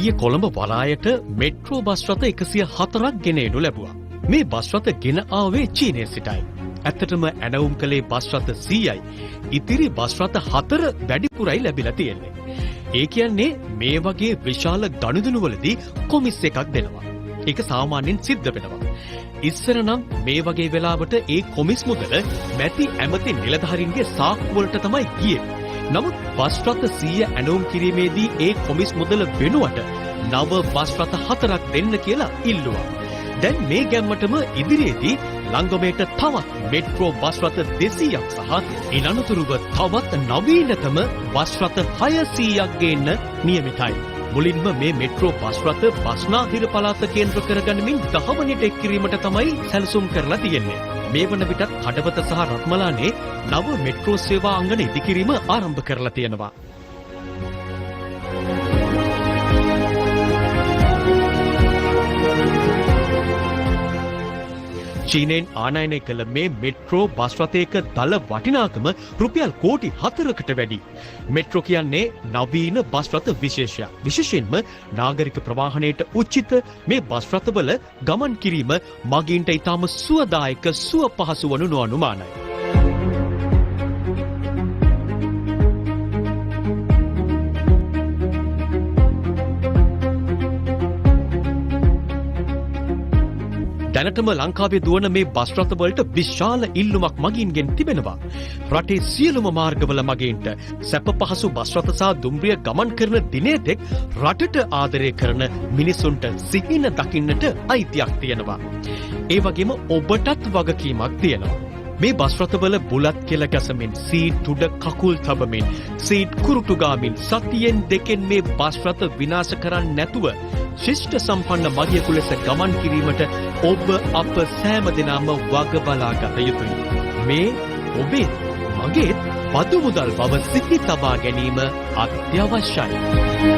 ඊයේ Colombo වරායට metro bus රථ 104ක් ගෙන එනු ලැබුවා. මේ බස් රථ ගෙන ආවේ චීනයේ සිටයි. ඇත්තටම ඇනවුම් කළේ බස් රථ 100යි. ඉතිරි බස් රථ 4 වැඩිපුරයි ලැබිලා තියෙන්නේ. ඒ කියන්නේ මේ වගේ විශාල ගනුදෙනුවලදී කොමිස් එකක් දෙනවා. ඒක සාමාන්‍යයෙන් සිද්ධ වෙනවා. ඉස්සර නම් මේ වගේ වෙලාවට ඒ කොමිස් මුදල මැති ඇමති නිලධාරීන්ගේ සාක්කු වලට තමයි ගියේ. නමුත් බස් රථ 100 ඇනවුම් කිරීමේදී ඒ කොමිස් මුදල වෙනුවට නව බස් රථ 4ක් දෙන්න කියලා ඉල්ලුවා. දැන් මේ ගැම්මටම ඉදිරියේදී ලංගමේට තවත් මෙට්‍රෝ බස් රථ 200ක් සහ ඉන් අනතුරුව තවත් නවීනතම බස් රථ 600ක් ගේන්න නියමිතයි. මුලින්ම මේ මෙට්‍රෝ බස් රථ බස්නාහිර පළාත කේන්ද්‍ර කරගනිමින් දහවනට එක් කිරීමට තමයි සැලසුම් කරලා තියෙන්නේ. මේ වන විටත් කඩවත සහ රත්මලානේ නව මෙට්‍රෝ සේවා අංගන ඉදිකිරීම ආරම්භ කරලා තියෙනවා. චීනෙන් ආනයනය කළ මේ මෙට්‍රෝ බස් රථයක දල වටිනාකම රුපියල් කෝටි 4කට වැඩි. මෙට්‍රෝ කියන්නේ නවීන බස් රථ විශේෂයක්. විශේෂයෙන්ම නාගරික ප්‍රවාහනයට උචිත මේ බස් රථවල ගමන් කිරීම මගීන්ට ඉතාම සුවදායක සුව පහසු වනු නොඅනුමානයි. දැනටම ලංකාවේ දුවන මේ බස් රථවලට විශාල ඉල්ලුමක් මගීන්ගෙන් තිබෙනවා. රටේ සියලුම මාර්ගවල මගීන්ට සැප පහසු බස් රථ සහ දුම්රිය ගමන් කරන දිනේ තෙක් රටට ආදරය කරන මිනිසුන්ට සිහින දකින්නට අයිතියක් තියෙනවා. ඒ වගේම ඔබටත් වගකීමක් තියෙනවා. මේ බස් රථවල බුලත් කෙල ගැසමින් සීට් උඩ කකුල් තබමින් සීට් කුරුටු ගාමින් සතියෙන් දෙකෙන් මේ බස් රථ විනාශ කරන්නේ නැතුව ශිෂ්ට සම්පන්න මගියෙකු ලෙස ගමන් කිරීමට ඔබ අප සෑම දෙනාම වග බලා ගත යුතුයි. මේ ඔබේ මගේ පදු මුදල් බව සිහි තබා ගැනීම අත්‍යවශ්‍යයි.